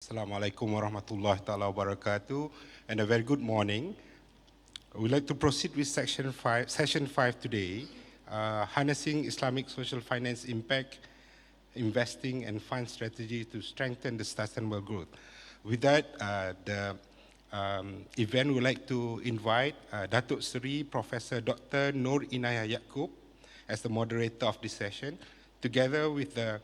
Assalamualaikum warahmatullahi ta'ala wabarakatuh, and a very good morning. We'd like to proceed with session 5 today, harnessing Islamic social finance impact, investing and fund strategy to strengthen the sustainable growth. With that, the event would like to invite Datuk Seri Professor Dr. Noor Inayah Yaakob as the moderator of this session, together with the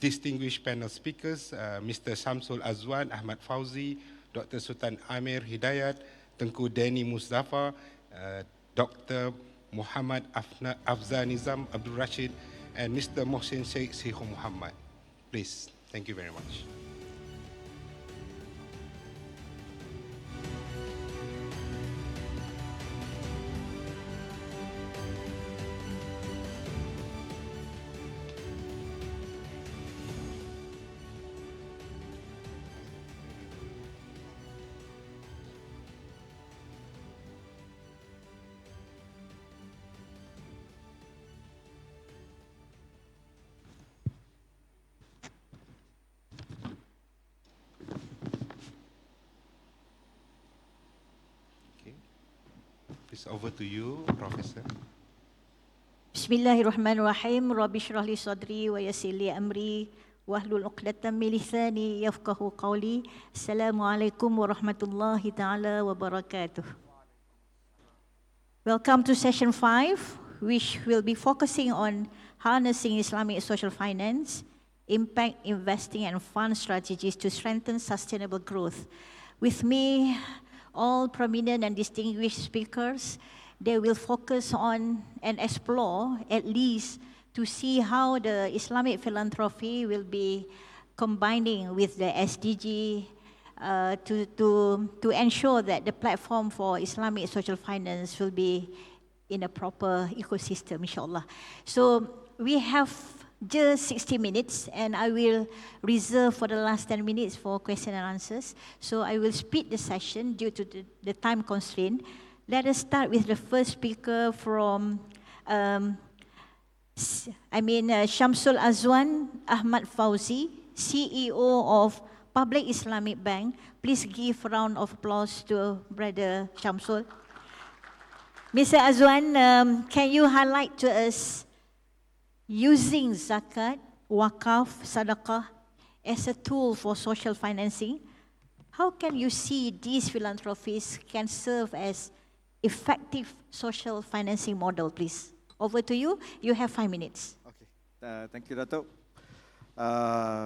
distinguished panel speakers, Mr. Shamsul Azwan Ahmad Fauzi, Dr. Sultan Amir Hidayat, Tengku Danny Mustafa, Dr. Muhammad Afzal Nizam Abdul Rashid, and Mr. Mohsin Sheikh Siho Muhammad. Please, thank you very much. It's over to you, Professor. Bismillahirrahmanirrahim. Rabbi shrah li sadri wa yassir li amri wahlul 'uqdatam min lisani yafqahu qawli. Assalamualaikum warahmatullahi taala wabarakatuh. Welcome to session 5, which will be focusing on harnessing Islamic social finance, impact investing and fund strategies to strengthen sustainable growth. With me, all prominent and distinguished speakers, they will focus on and explore, at least, to see how the Islamic philanthropy will be combining with the SDG to ensure that the platform for Islamic social finance will be in a proper ecosystem, inshallah. So we have just 60 minutes, and I will reserve for the last 10 minutes for question and answers. So I will speed the session due to the time constraint. Let us start with the first speaker from, Shamsul Azwan Ahmad Fauzi, CEO of Public Islamic Bank. Please give a round of applause to Brother Shamsul. Mr. Azwan, can you highlight to us using zakat, wakaf, sadaqah as a tool for social financing? How can you see these philanthropies can serve as effective social financing model, please? Over to you. You have 5 minutes. Okay. Thank you, Datuk.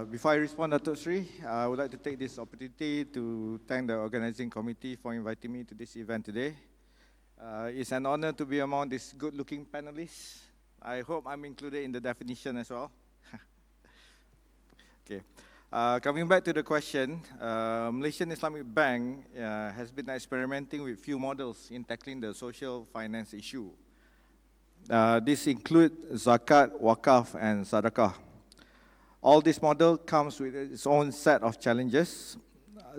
Before I respond, Datuk Sri, I would like to take this opportunity to thank the organizing committee for inviting me to this event today. It's an honor to be among these good-looking panelists. I hope I'm included in the definition as well. Okay. Coming back to the question, Malaysian Islamic Bank has been experimenting with few models in tackling the social finance issue. This include zakat, wakaf, and sadaqah. All this model comes with its own set of challenges.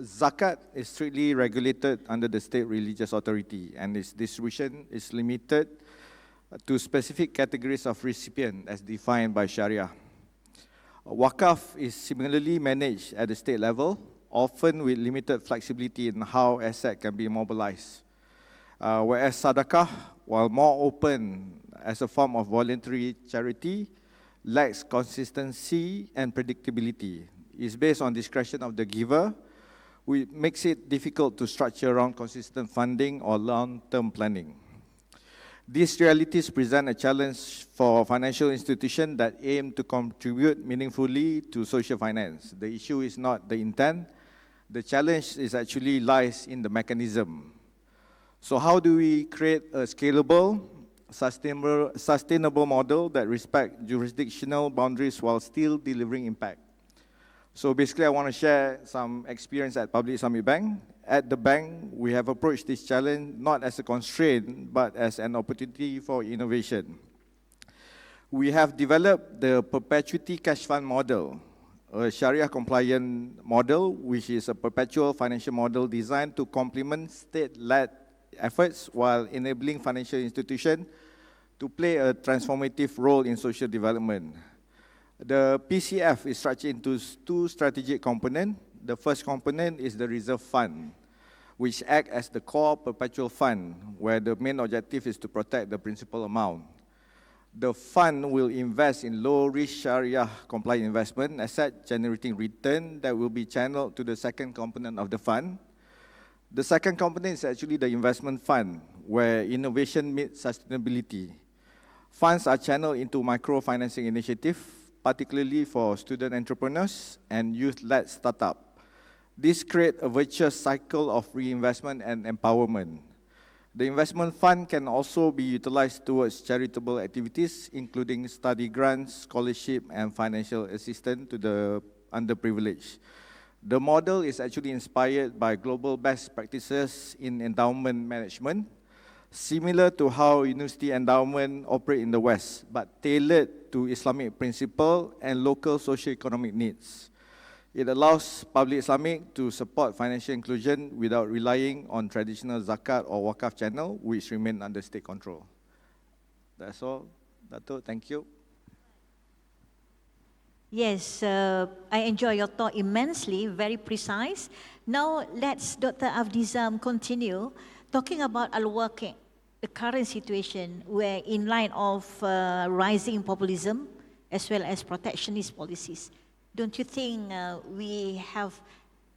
Zakat is strictly regulated under the state religious authority, and its distribution is limited to specific categories of recipient as defined by Sharia. Wakaf is similarly managed at the state level, often with limited flexibility in how asset can be mobilized. Whereas Sadaqah, while more open as a form of voluntary charity, lacks consistency and predictability. It's based on discretion of the giver, which makes it difficult to structure around consistent funding or long-term planning. These realities present a challenge for financial institutions that aim to contribute meaningfully to social finance. The issue is not the intent. The challenge is actually lies in the mechanism. So how do we create a scalable, sustainable model that respects jurisdictional boundaries while still delivering impact? So basically, I want to share some experience at Public Islamic Bank. At the bank, we have approached this challenge not as a constraint, but as an opportunity for innovation. We have developed the Perpetuity Cash Fund model, a Sharia-compliant model, which is a perpetual financial model designed to complement state-led efforts while enabling financial institutions to play a transformative role in social development. The PCF is structured into two strategic components. The first component is the reserve fund, which act as the core perpetual fund, where the main objective is to protect the principal amount. The fund will invest in low-risk Sharia-compliant investment asset generating return that will be channeled to the second component of the fund. The second component is actually the investment fund, where innovation meets sustainability. Funds are channeled into microfinancing initiatives, particularly for student entrepreneurs and youth-led startups. This creates a virtuous cycle of reinvestment and empowerment. The investment fund can also be utilized towards charitable activities, including study grants, scholarship, and financial assistance to the underprivileged. The model is actually inspired by global best practices in endowment management, similar to how university endowment operate in the West, but tailored to Islamic principle and local socio-economic needs. It allows public Islamic to support financial inclusion without relying on traditional zakat or wakaf channel, which remain under state control. That's all, Dato', thank you. Yes, I enjoy your talk immensely, very precise. Now let's, Dr. Afdizam, continue talking about Al-Waqi', the current situation where in line of rising populism as well as protectionist policies. Don't you think we have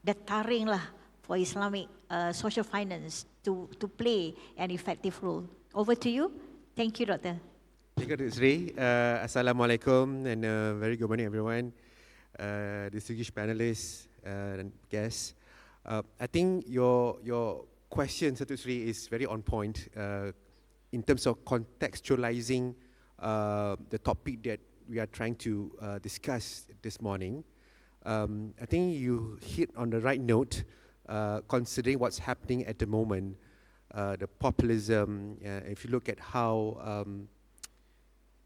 the taring lah for Islamic social finance to play an effective role? Over to you. Thank you, Doctor. Thank you, Dr. Sri. Assalamualaikum and very good morning, everyone. Distinguished panelists and guests. I think your question, Dr. Sri, is very on point in terms of contextualizing the topic that we are trying to discuss this morning. I think you hit on the right note, considering what's happening at the moment, the populism. If you look at how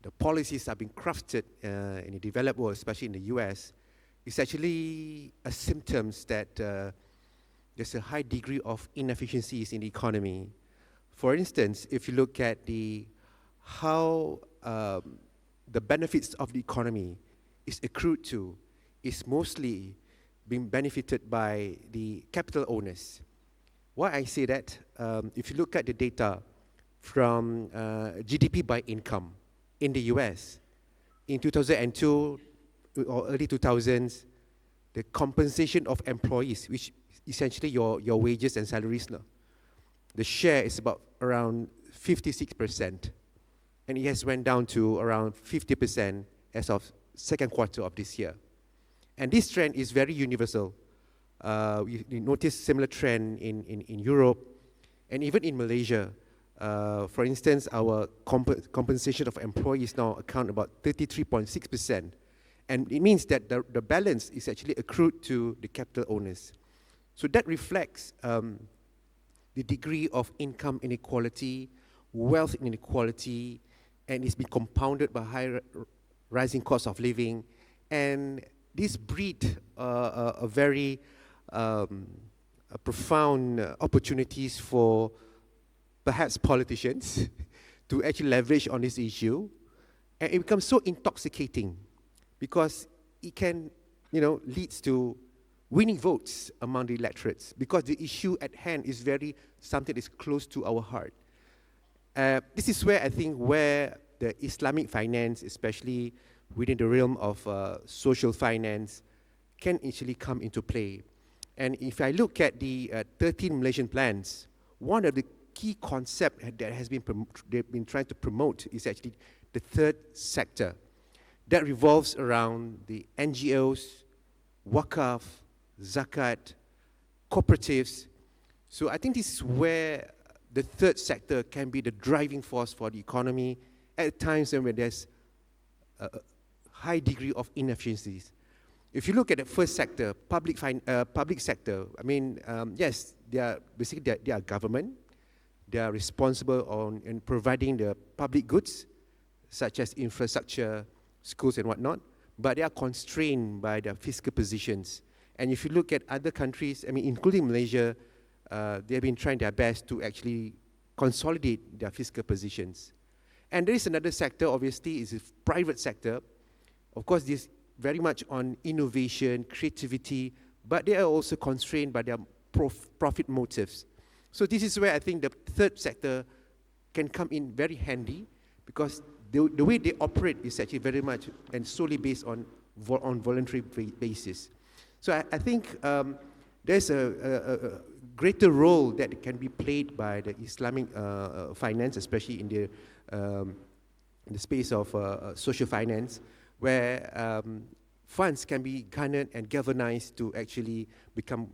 the policies are being crafted in the developed world, especially in the US, it's actually a symptom that there's a high degree of inefficiencies in the economy. For instance, if you look at how the benefits of the economy is accrued to, is mostly being benefited by the capital owners. Why I say that? If you look at the data from GDP by income in the US, in 2002 or early 2000s, the compensation of employees, which essentially your wages and salaries, the share is about around 56%. And it has went down to around 50% as of second quarter of this year. And this trend is very universal. We notice similar trend in Europe and even in Malaysia. For instance, our compensation of employees now account about 33.6%. And it means that the balance is actually accrued to the capital owners. So that reflects the degree of income inequality, wealth inequality, and it's been compounded by high rising cost of living. And this breed a very profound opportunities for perhaps politicians to actually leverage on this issue. And it becomes so intoxicating because it can, leads to winning votes among the electorates because the issue at hand is very something that is close to our heart. This is where I think where the Islamic finance, especially within the realm of social finance, can actually come into play. And if I look at the 13 Malaysian plans, one of the key concepts that has been they've been trying to promote is actually the third sector that revolves around the NGOs, Wakaf, Zakat, cooperatives. So I think this is where the third sector can be the driving force for the economy at times when there's a high degree of inefficiencies. If you look at the first sector, public sector, yes, they are government. They are responsible in providing the public goods, such as infrastructure, schools and whatnot, but they are constrained by their fiscal positions. And if you look at other countries, including Malaysia, they have been trying their best to actually consolidate their fiscal positions. And there is another sector, obviously, is the private sector. Of course, this very much on innovation, creativity, but they are also constrained by their profit motives. So this is where I think the third sector can come in very handy, because the way they operate is actually very much and solely based on voluntary basis. So I think there's a greater role that can be played by the Islamic finance, especially in the space of social finance, where funds can be garnered and galvanized to actually become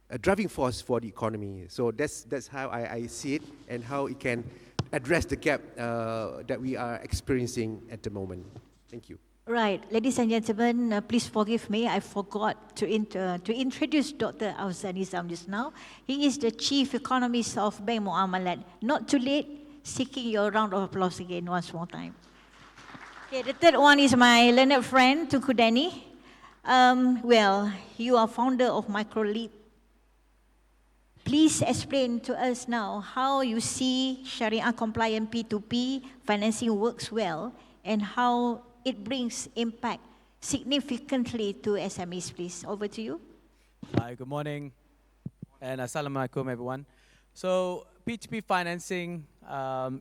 a driving force for the economy. So that's how I see it, and how it can address the gap that we are experiencing at the moment. Thank you. Right, ladies and gentlemen, please forgive me. I forgot to introduce Dr. Awzan Nizam just now. He is the Chief Economist of Bank Muamalat. Not too late, seeking your round of applause again once more time. Okay, the third one is my learned friend, Tunku Danny. Well, you are founder of MicroLeap. Please explain to us now how you see Sharia compliant P2P financing works well, and how it brings impact significantly to SMEs, please. Over to you. Hi, good morning, and assalamualaikum, everyone. So P2P financing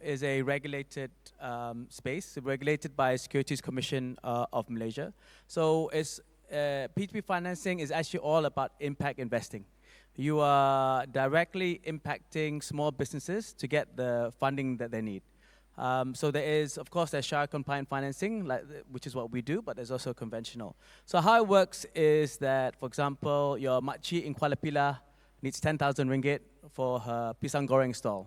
is a regulated space, regulated by Securities Commission of Malaysia. So P2P financing is actually all about impact investing. You are directly impacting small businesses to get the funding that they need. So there is, of course, there's Sharia compliant financing, which is what we do, but there's also conventional. So how it works is that, for example, your makcik in Kuala Pilah needs 10,000 ringgit for her pisang goreng stall.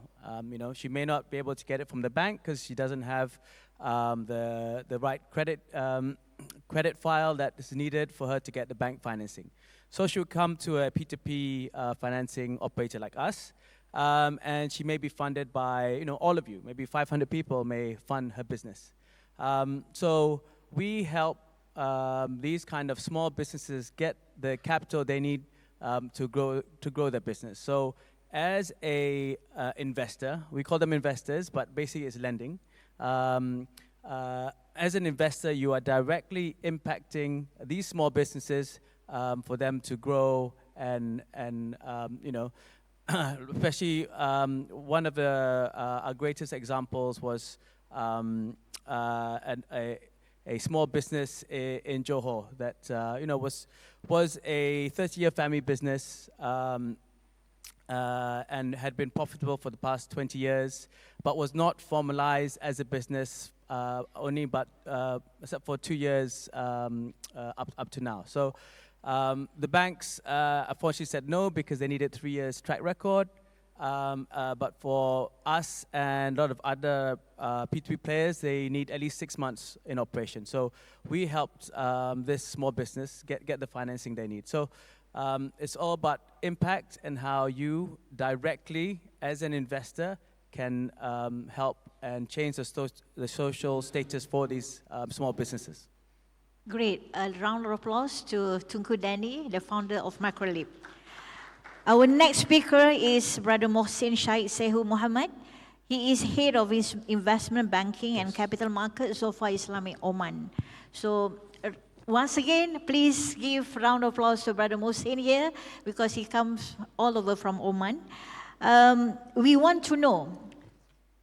She may not be able to get it from the bank because she doesn't have the right credit file that is needed for her to get the bank financing. So she would come to a P2P financing operator like us, and she may be funded by all of you. Maybe 500 people may fund her business. So we help these kind of small businesses get the capital they need to grow their business. So as a investor, we call them investors, but basically it's lending. As an investor, you are directly impacting these small businesses for them to grow and especially one of our greatest examples was a small business in Johor that was a 30-year family business and had been profitable for the past 20 years, but was not formalized as a business only but except for 2 years up to now. So the banks unfortunately said no because they needed 3 years track record. But for us and a lot of other P2P players, they need at least 6 months in operation. So we helped this small business get the financing they need. So it's all about impact and how you directly, as an investor, can help and change the social status for these small businesses. Great. A round of applause to Tunku Danny, the founder of MicroLeap. Our next speaker is Brother Mohsin Syed Sehu Muhammad. He is head of investment banking and capital markets of Islamic Oman. So once again, please give a round of applause to Brother Mohsin here because he comes all over from Oman. We want to know,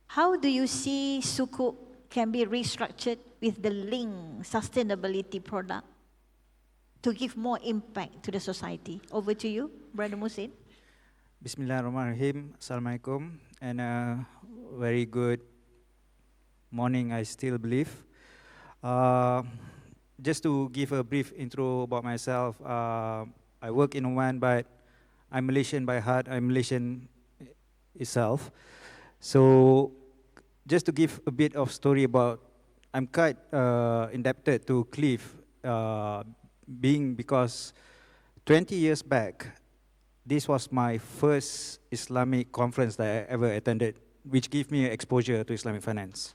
how do you see Sukuk can be restructured with the link sustainability product to give more impact to the society? Over to you, Brother Mohsin. Bismillahirrahmanirrahim. Assalamualaikum. And very good morning, I still believe. Just to give a brief intro about myself, I work in Oman, but I'm Malaysian by heart. I'm Malaysian itself. So just to give a bit of story about, I'm quite indebted to Cliff, because 20 years back, this was my first Islamic conference that I ever attended, which gave me exposure to Islamic finance.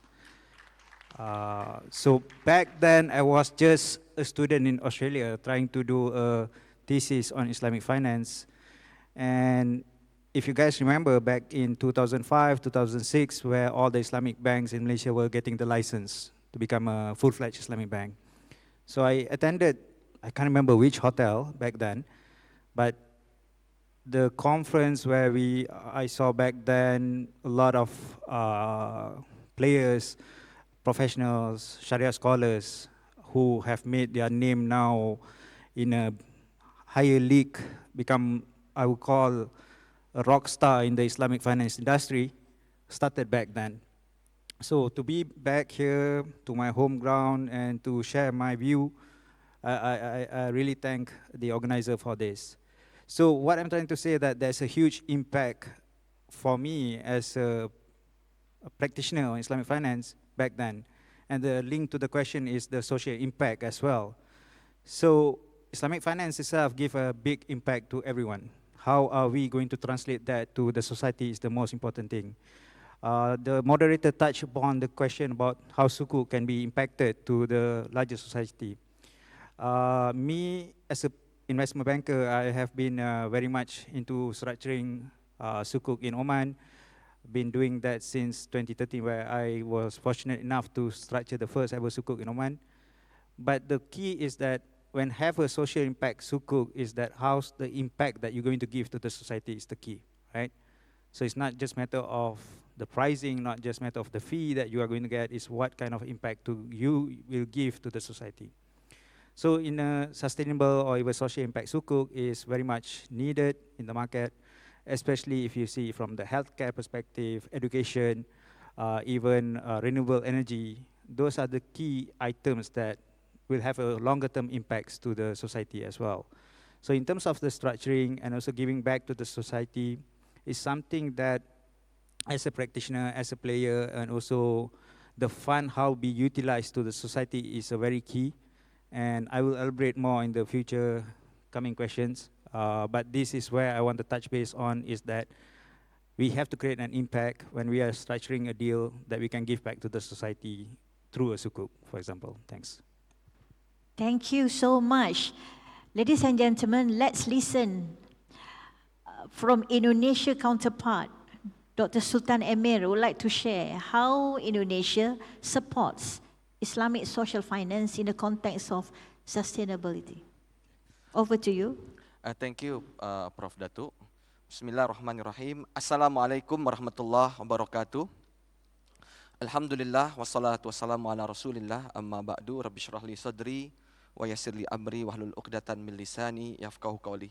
So back then, I was just a student in Australia trying to do a thesis on Islamic finance. And if you guys remember, back in 2005, 2006, where all the Islamic banks in Malaysia were getting the license to become a full-fledged Islamic bank. So I attended, I can't remember which hotel back then, But the conference where I saw back then a lot of players, professionals, Sharia scholars who have made their name now in a higher league, become, I would call, a rock star in the Islamic finance industry, started back then. So to be back here to my home ground and to share my view, I really thank the organizer for this. So what I'm trying to say that there's a huge impact for me as a practitioner in Islamic finance back then. And the link to the question is the social impact as well. So Islamic finance itself give a big impact to everyone. How are we going to translate that to the society is the most important thing. The moderator touched upon the question about how Sukuk can be impacted to the larger society. Me, as an investment banker, I have been very much into structuring Sukuk in Oman. Been doing that since 2013, where I was fortunate enough to structure the first ever Sukuk in Oman. But the key is that when have a social impact Sukuk is that how's the impact that you're going to give to the society is the key, right? So it's not just matter of the pricing, not just matter of the fee that you are going to get, is what kind of impact you will give to the society. So in a sustainable or even social impact, Sukuk is very much needed in the market, especially if you see from the healthcare perspective, education, even renewable energy. Those are the key items that will have a longer term impacts to the society as well. So in terms of the structuring and also giving back to the society is something that as a practitioner, as a player, and also the fund how be utilized to the society is a very key. And I will elaborate more in the future coming questions. But this is where I want to touch base on is that we have to create an impact when we are structuring a deal that we can give back to the society through a Sukuk, for example. Thanks. Thank you so much. Ladies and gentlemen, let's listen from Indonesia counterpart. Dr. Sultan Emir would like to share how Indonesia supports Islamic social finance in the context of sustainability. Over to you. Thank you, Prof. Datuk. Bismillahirrahmanirrahim. Assalamualaikum warahmatullahi wabarakatuh. Alhamdulillah wassalatu wassalamu ala Rasulillah amma ba'du rabbi shrah li sadri wa yassir li amri wahlul 'uqdatan min lisani yafqahu qawli.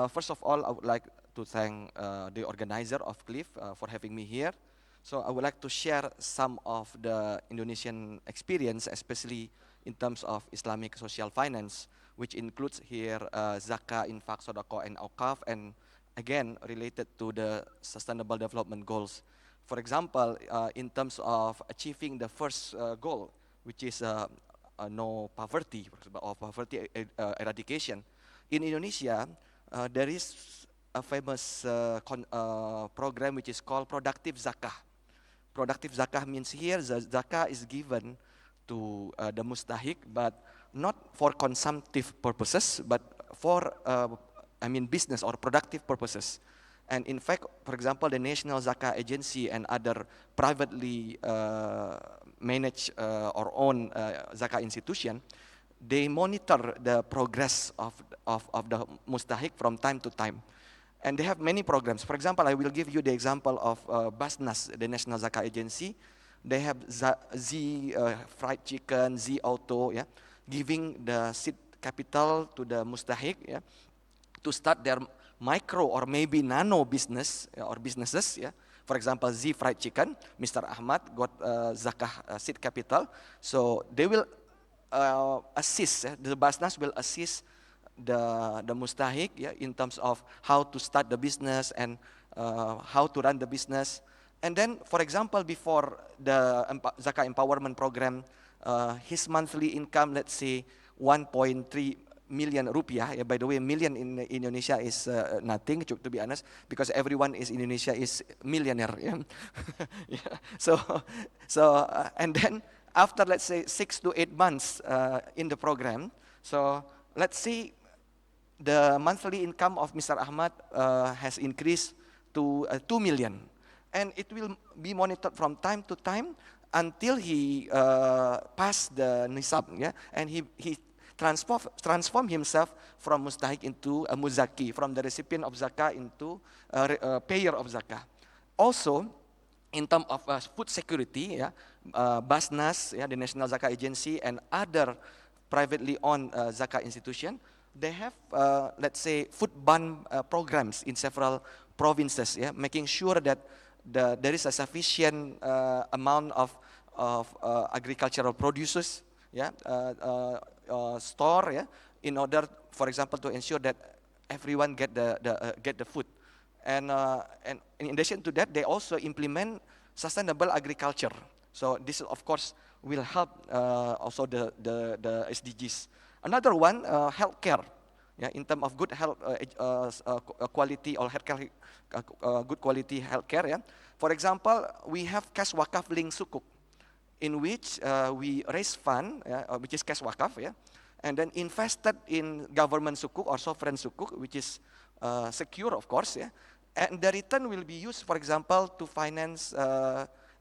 First of all, I would like to thank the organizer of CLIF for having me here. So I would like to share some of the Indonesian experience, especially in terms of Islamic social finance, which includes here zakah, infak, sodaqah, and awqaf, and again related to the sustainable development goals. For example, in terms of achieving the first goal, which is no poverty, or poverty eradication, in Indonesia, there is a famous program which is called productive zakah. Productive zakah means here the zakah is given to the mustahik, but not for consumptive purposes, but for business or productive purposes. And in fact, for example, the National Zakah Agency and other privately managed or owned zakah institution, they monitor the progress of the mustahik from time to time. And they have many programs. For example, I will give you the example of Basnas, the National Zakah Agency. They have Z fried chicken, Z auto, yeah, giving the seed capital to the mustahik, yeah, to start their micro or maybe nano business or businesses, yeah. For example, Z fried chicken, Mr. Ahmad got zakah seed capital, so they will assist. The Basnas will assist the mustahik, yeah, in terms of how to start the business and how to run the business. And then, for example, before the zakah empowerment program, his monthly income, let's say 1.3 million rupiah. Yeah, by the way, million in Indonesia is nothing, to be honest, because everyone in Indonesia is millionaire. Yeah? Yeah. So and then after, let's say, 6 to 8 months in the program, so let's see the monthly income of Mr. Ahmad has increased to 2 million. And it will be monitored from time to time until he passed the nisab, yeah? And he transform himself from mustahik into a muzaki, from the recipient of zakah into a payer of zakah. Also, in terms of food security, Basnas, the National Zakah Agency, and other privately owned zakah institution, they have, let's say, food bank programs in several provinces, making sure that there is a sufficient amount of agricultural produces, store, in order, for example, to ensure that everyone get the food. And in addition to that, they also implement sustainable agriculture. So this, of course, will help also the SDGs. Another one, healthcare. In terms of good health quality or healthcare, good quality healthcare. For example, we have Cash Wakaf Link Sukuk, in which we raise fund, which is cash wakaf, and then invested in government sukuk or sovereign sukuk, which is secure, of course, and the return will be used, for example, to finance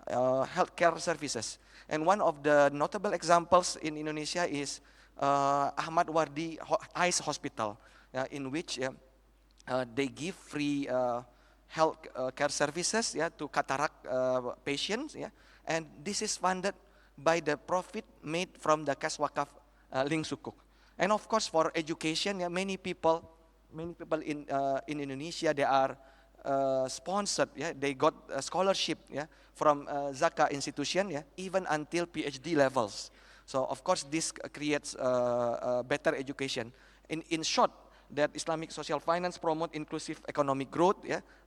healthcare services. And one of the notable examples in Indonesia is Ahmad Wardi Eyes Hospital, in which they give free health care services to cataract patients, and this is funded by the profit made from the Cash Wakaf Link Sukuk. And of course, for education, many people in Indonesia, they are sponsored, they got a scholarship, from Zakah institution, even until PhD levels. So of course, this creates better education. In short, that Islamic social finance promote inclusive economic growth,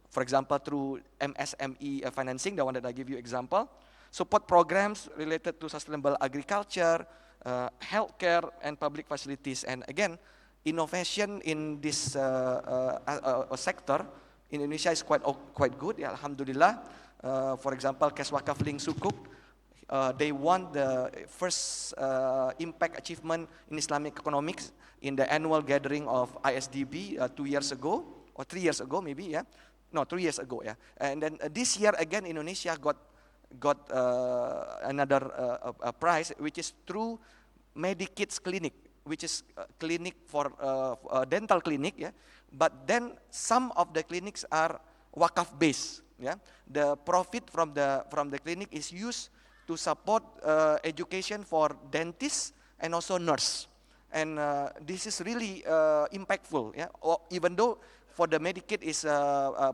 for example, through MSME financing, the one that I give you example, support programs related to sustainable agriculture, healthcare, and public facilities. And again, innovation in this sector in Indonesia is quite good, alhamdulillah. For example, Cash Wakaf Link Sukuk, they won the first impact achievement in Islamic economics in the annual gathering of ISDB 2 years ago, or 3 years ago maybe, No, 3 years ago, And then this year again, Indonesia got another prize, which is through Medikids Clinic, which is a clinic for dental clinic, But then some of the clinics are wakaf based, The profit from the clinic is used to support education for dentists and also nurse, and this is really impactful, Even though for the Medikit is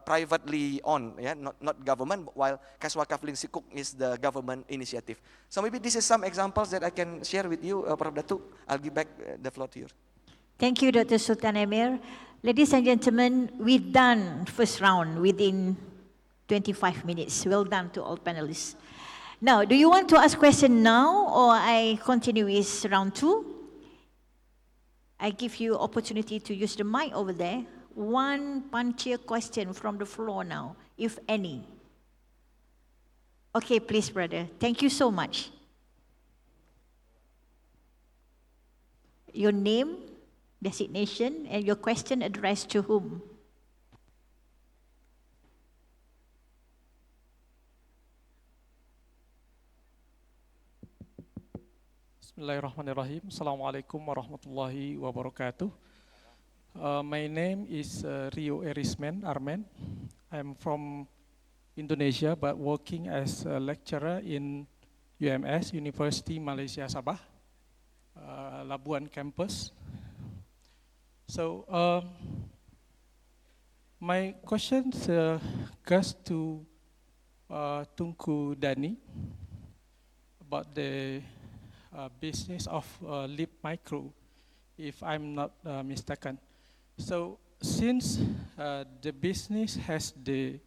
privately owned, not government, while Cash Wakaf Link Sukuk is the government initiative. So maybe this is some examples that I can share with you, Prof. Datuk. I'll give back the floor to you. Thank you, Dr. Sultan Emir. Ladies and gentlemen, we've done first round within 25 minutes. Well done to all panelists. Now, do you want to ask question now, or I continue with round 2? I give you opportunity to use the mic over there. One punchier question from the floor now, if any. Okay, please, brother. Thank you so much. Your name, designation, and your question addressed to whom? Bismillahirrahmanirrahim. Assalamualaikum warahmatullahi wabarakatuh. My name is Rio Erisman Armen. I'm from Indonesia, but working as a lecturer in UMS, University Malaysia Sabah, Labuan campus. So my question goes to Tunku Dani about the business of Lip Micro, if I'm not mistaken. So since the business has the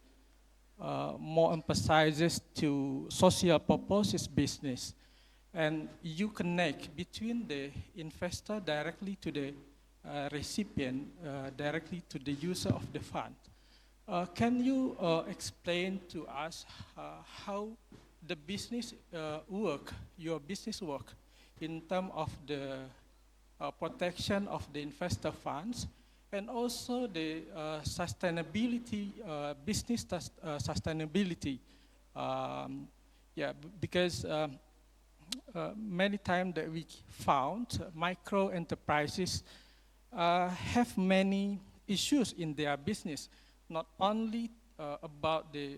more emphasizes to social purposes business, and you connect between the investor directly to the recipient, directly to the user of the fund. Can you explain to us how the business your business work in terms of the protection of the investor funds, and also the sustainability, business sustainability? Because many times that we found micro enterprises have many issues in their business, not only about the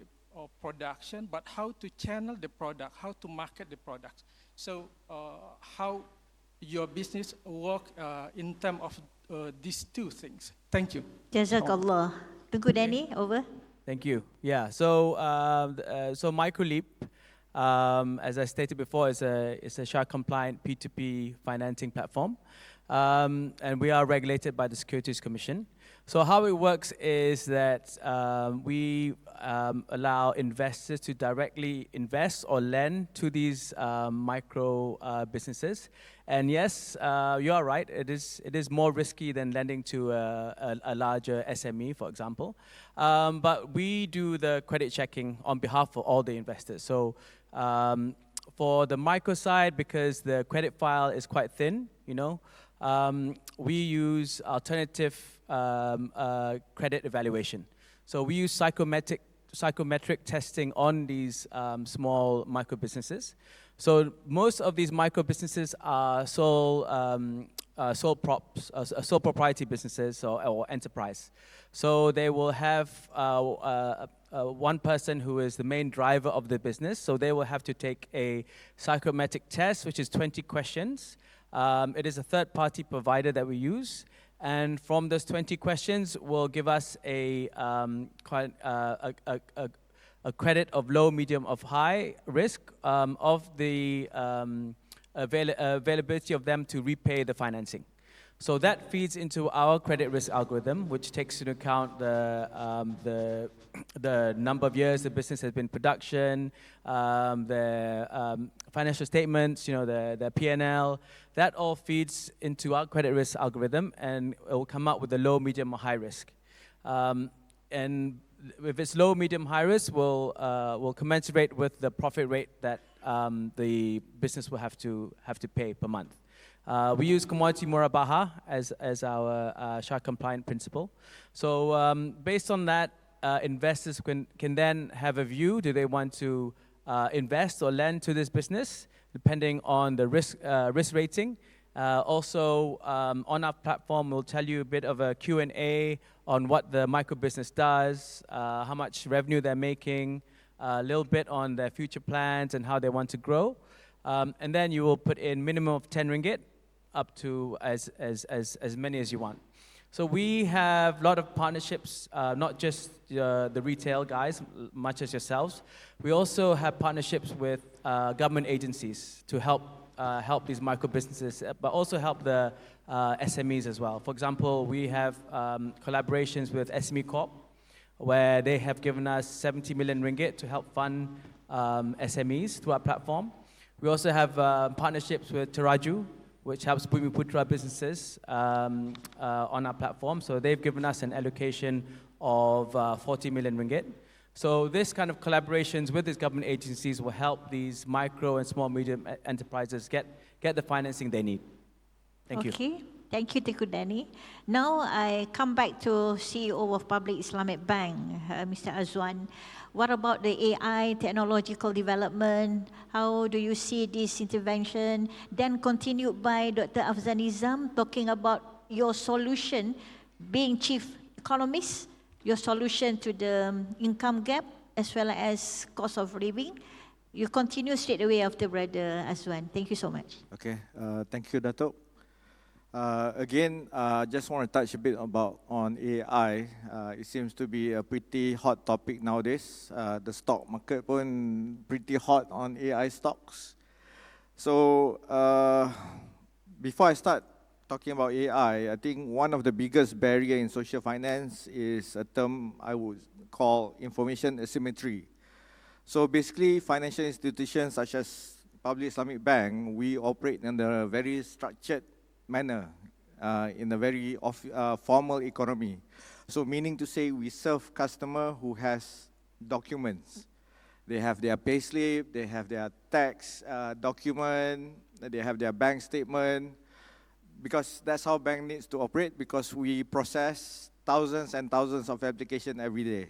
production, but how to channel the product, how to market the product. So how your business work in terms of these two things. Thank you. Jazakallah. Tunku Danny, over. Thank you. Yeah. So so MicroLeap, as I stated before, is a Shah compliant P2P financing platform, and we are regulated by the Securities Commission. So how it works is that we allow investors to directly invest or lend to these micro businesses. And yes, you are right. It is more risky than lending to a larger SME, for example. But we do the credit checking on behalf of all the investors. So for the micro side, because the credit file is quite thin, we use alternative credit evaluation. So we use psychometric testing on these small micro businesses. So most of these micro businesses are sole propriety businesses or enterprise. So they will have one person who is the main driver of the business. So they will have to take a psychometric test, which is 20 questions. It is a third-party provider that we use. And from those 20 questions will give us a credit of low, medium, of high risk of the availability of them to repay the financing. So that feeds into our credit risk algorithm, which takes into account the number of years the business has been in production, the financial statements, the P&L. That all feeds into our credit risk algorithm, and it will come up with a low, medium, or high risk. And if it's low, medium, high risk, will commensurate with the profit rate that the business will have to pay per month. We use commodity murabaha as our Shah compliant principle. So based on that, investors can then have a view: do they want to invest or lend to this business, depending on the risk rating. Also, on our platform, we'll tell you a bit of a Q&A on what the micro business does, how much revenue they're making, a little bit on their future plans and how they want to grow. And then you will put in minimum of 10 ringgit up to as many as you want. So we have a lot of partnerships, not just the retail guys, much as yourselves. We also have partnerships with government agencies to help these micro businesses, but also help the SMEs as well. For example, we have collaborations with SME Corp, where they have given us 70 million ringgit to help fund SMEs through our platform. We also have partnerships with Teraju, which helps Bumiputra businesses on our platform. So they've given us an allocation of 40 million ringgit. So this kind of collaborations with these government agencies will help these micro and small medium enterprises get the financing they need. Thank you. Okay, thank you, Tunku Danny. Now I come back to CEO of Public Islamic Bank, Mr. Azwan. What about the AI technological development? How do you see this intervention? Then continued by Dr. Afzal Nizam talking about your solution, being chief economist, your solution to the income gap as well as cost of living. You continue straight away after Brother Azwan. Thank you so much. Okay, thank you, Dato'. Again, just want to touch a bit on AI. It seems to be a pretty hot topic nowadays. The stock market pun pretty hot on AI stocks. So before I start talking about AI, I think one of the biggest barrier in social finance is a term I would call information asymmetry. So basically, financial institutions such as Public Islamic Bank, we operate in a very structured manner in a very formal economy. So meaning to say we serve customer who has documents. They have their payslip, they have their tax document, they have their bank statement, because that's how bank needs to operate, because we process thousands and thousands of applications every day.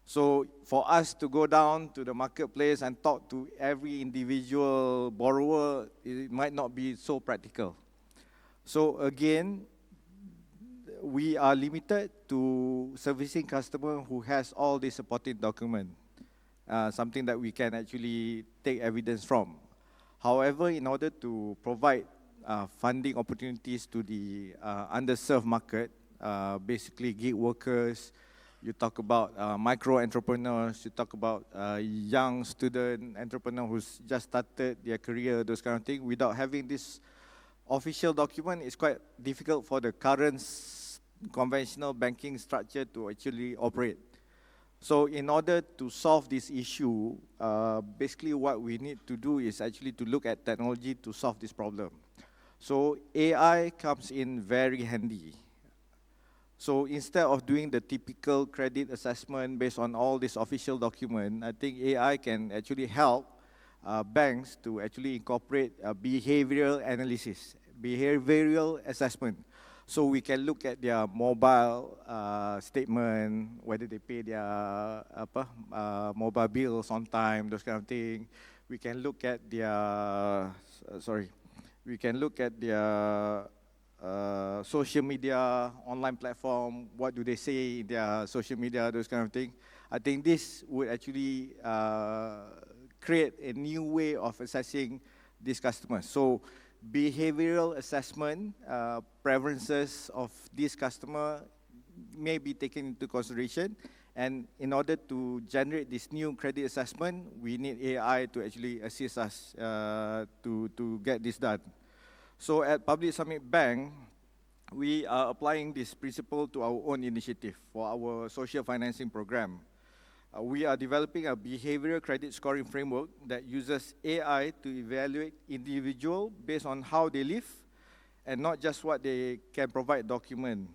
So for us to go down to the marketplace and talk to every individual borrower, it might not be so practical. So again, we are limited to servicing customer who has all the supporting document, something that we can actually take evidence from. However, in order to provide funding opportunities to the underserved market, basically gig workers, you talk about micro entrepreneurs, you talk about young student entrepreneur who's just started their career, those kind of things. Without having this official document, it's quite difficult for the current conventional banking structure to actually operate. So in order to solve this issue, basically what we need to do is actually to look at technology to solve this problem. So AI comes in very handy. So instead of doing the typical credit assessment based on all this official document, I think AI can actually help banks to actually incorporate behavioral analysis, behavioral assessment. So we can look at their mobile statement, whether they pay their mobile bills on time, those kind of things. We can look at their, we can look at their social media, online platform, what do they say in their social media, those kind of things. I think this would actually create a new way of assessing these customers. So behavioral assessment, preferences of this customer may be taken into consideration. And in order to generate this new credit assessment, we need AI to actually assist us to get this done. So at Public Islamic Bank, we are applying this principle to our own initiative for our social financing program. We are developing a behavioral credit scoring framework that uses AI to evaluate individual based on how they live and not just what they can provide document.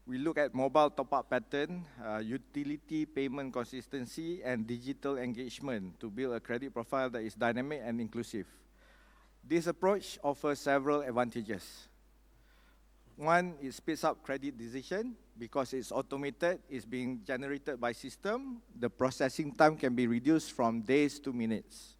We look at mobile top-up pattern, utility payment consistency, and digital engagement to build a credit profile that is dynamic and inclusive. This approach offers several advantages. One, it speeds up credit decision because it's automated, it's being generated by system. The processing time can be reduced from days to minutes.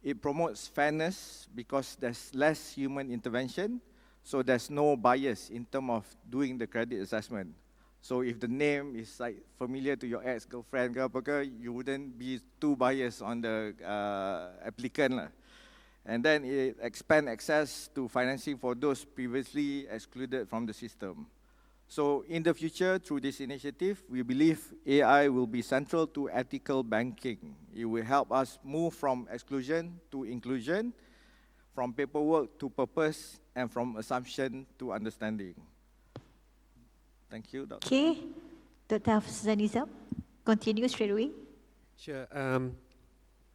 It promotes fairness because there's less human intervention, so there's no bias in terms of doing the credit assessment. So if the name is like familiar to your ex-girlfriend, you wouldn't be too biased on the applicant. And then it expands access to financing for those previously excluded from the system. So in the future, through this initiative, we believe AI will be central to ethical banking. It will help us move from exclusion to inclusion, from paperwork to purpose, and from assumption to understanding. Thank you, Dr. Okay, Dr. Hafizan Nizam, continue straight away. Sure.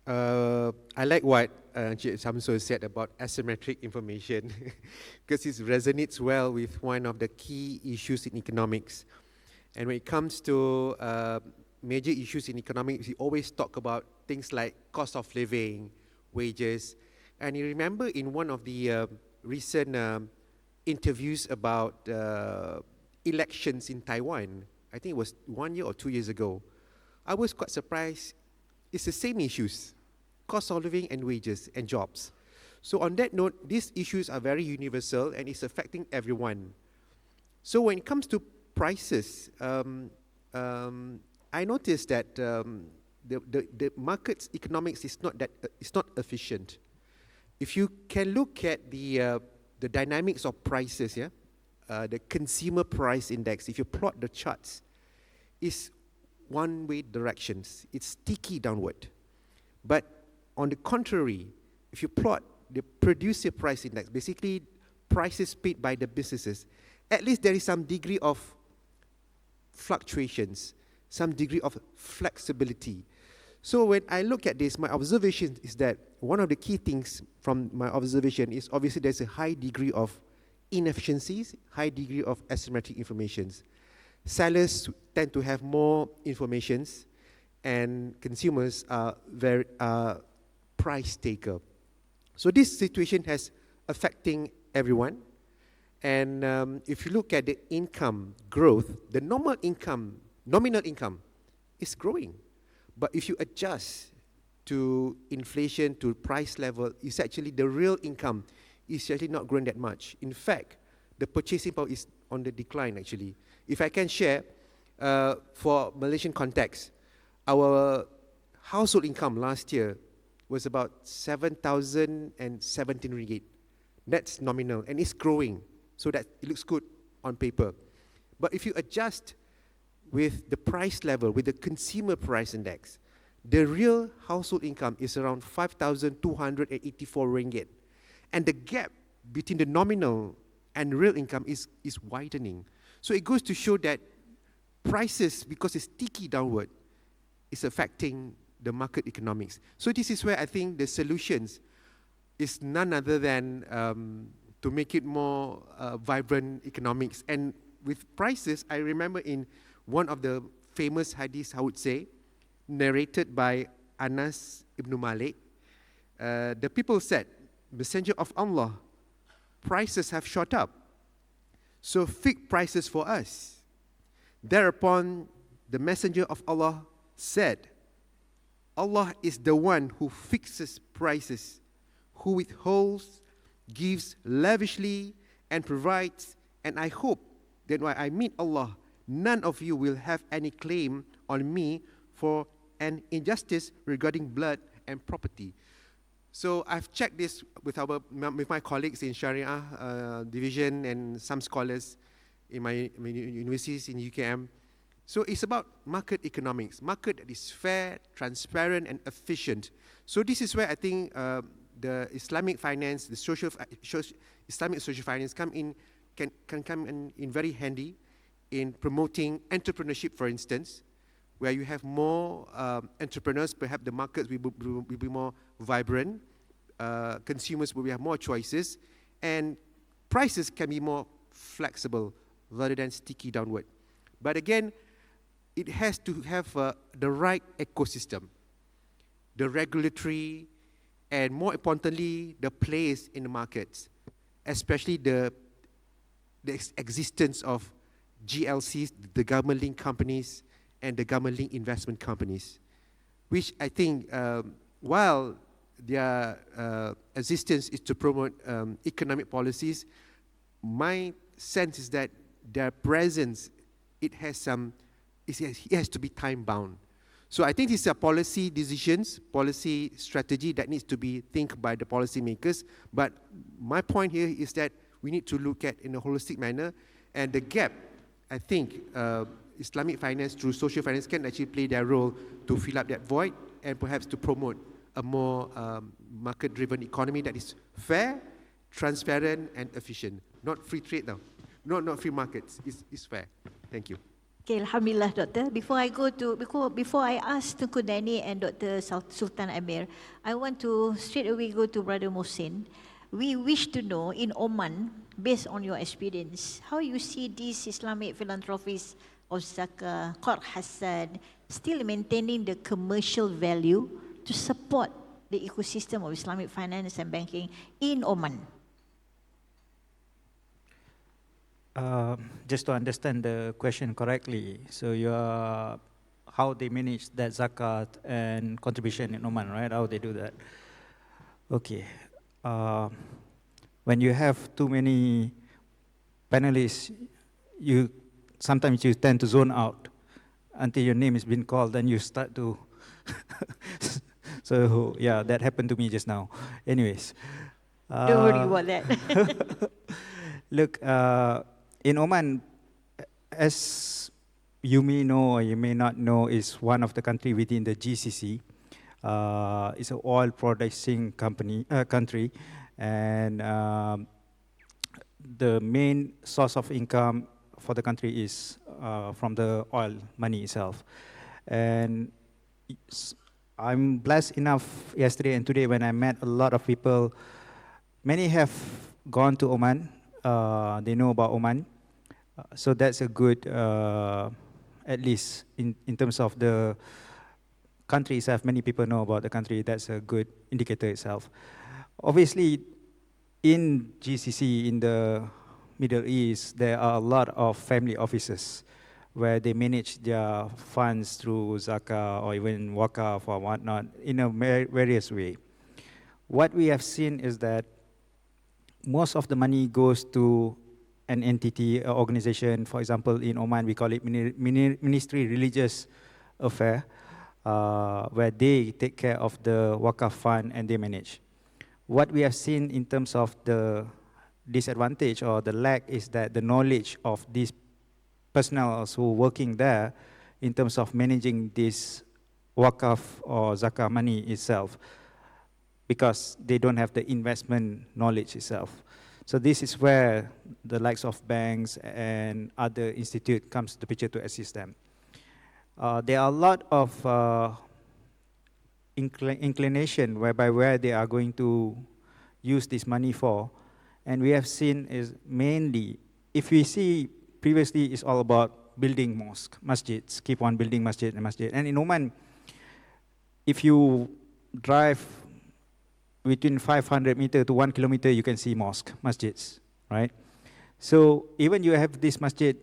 I like what Encik Samsul said about asymmetric information because it resonates well with one of the key issues in economics. And when it comes to major issues in economics, we always talk about things like cost of living, wages. And you remember in one of the recent interviews about elections in Taiwan, I think it was 1 year or 2 years ago, I was quite surprised. It's the same issues, cost of living and wages and jobs. So on that note, these issues are very universal and it's affecting everyone. So when it comes to prices, I noticed that the market's economics is not efficient. If you can look at the dynamics of prices, the consumer price index, if you plot the charts, it's one-way directions. It's sticky downward. But on the contrary, if you plot the producer price index, basically prices paid by the businesses, at least there is some degree of fluctuations, some degree of flexibility. So when I look at this, my observation is that one of the key things from my observation is obviously there's a high degree of inefficiencies, high degree of asymmetric informations. Sellers tend to have more informations and consumers are very price taker. So this situation has affecting everyone. And if you look at the income growth, the nominal income is growing. But if you adjust to inflation, to price level, it's actually the real income is actually not growing that much. In fact, the purchasing power is on the decline actually. If I can share, for Malaysian context, our household income last year was about 7,017 ringgit. That's nominal and it's growing, so that it looks good on paper. But if you adjust with the price level, with the consumer price index, the real household income is around 5,284 ringgit. And the gap between the nominal and real income is widening. So it goes to show that prices, because it's sticky downward, is affecting the market economics. So this is where I think the solutions is none other than to make it more vibrant economics. And with prices, I remember in one of the famous hadiths, I would say, narrated by Anas ibn Malik, the people said, Messenger of Allah, prices have shot up, so fix prices for us. Thereupon, the Messenger of Allah said, Allah is the one who fixes prices, who withholds, gives lavishly, and provides, and I hope that when I meet Allah, none of you will have any claim on me for an injustice regarding blood and property. So I've checked this with my colleagues in Sharia division and some scholars in my universities in UKM. So it's about market economics, market that is fair, transparent, and efficient. So this is where I think the Islamic finance, the Islamic social finance can come in very handy in promoting entrepreneurship, for instance, where you have more entrepreneurs, perhaps the markets will be more vibrant, consumers will have more choices, and prices can be more flexible rather than sticky downward. But again, it has to have the right ecosystem, the regulatory, and more importantly, the players in the markets, especially the existence of GLCs, the government-linked companies, and the government-linked investment companies, which I think, while their existence is to promote economic policies, my sense is that their presence, it has to be time-bound. So I think these are policy decisions, policy strategy that needs to be think by the policymakers. But my point here is that we need to look at in a holistic manner, and the gap, I think, Islamic finance through social finance can actually play their role to fill up that void and perhaps to promote a more market-driven economy that is fair, transparent, and efficient. Not free trade now, not free markets. It's fair. Thank you. Okay, Alhamdulillah, Doctor. Before I ask Tunku Danny and Dr. Sultan Amir, I want to straight away go to Brother Mohsin. We wish to know in Oman, based on your experience, how you see these Islamic philanthropies of Zakah, Qard Hassan, still maintaining the commercial value to support the ecosystem of Islamic finance and banking in Oman. Just to understand the question correctly, so you are how they manage that zakat and contribution in Oman, right? How they do that? Okay. When you have too many panelists, sometimes you tend to zone out until your name has been called, then you start to. So yeah, that happened to me just now. Anyways. Don't worry about that. Look, in Oman, as you may know or you may not know, is one of the country within the GCC. It's an oil producing country, and the main source of income for the country is from the oil money itself. And I'm blessed enough yesterday and today when I met a lot of people. Many have gone to Oman. They know about Oman. So that's a good, at least in terms of the country itself, many people know about the country. That's a good indicator itself. Obviously, in GCC, in the Middle East, there are a lot of family offices. where they manage their funds through zakah or even wakaf or whatnot in a various way. What we have seen is that most of the money goes to an entity, an organization. For example, in Oman, we call it Ministry Religious Affair, where they take care of the wakaf fund and they manage. What we have seen in terms of the disadvantage or the lack is that the knowledge of these personnel who are working there in terms of managing this wakaf or zakah money itself, because they don't have the investment knowledge itself. So this is where the likes of banks and other institutes comes to the picture to assist them. There are a lot of inclination whereby where they are going to use this money for, and we have seen is mainly, if we see previously it's all about building mosque, masjids, keep on building masjid and masjid. And in Oman, if you drive between 500 meter to 1 kilometer, you can see mosque, masjids, right? So even you have this masjid,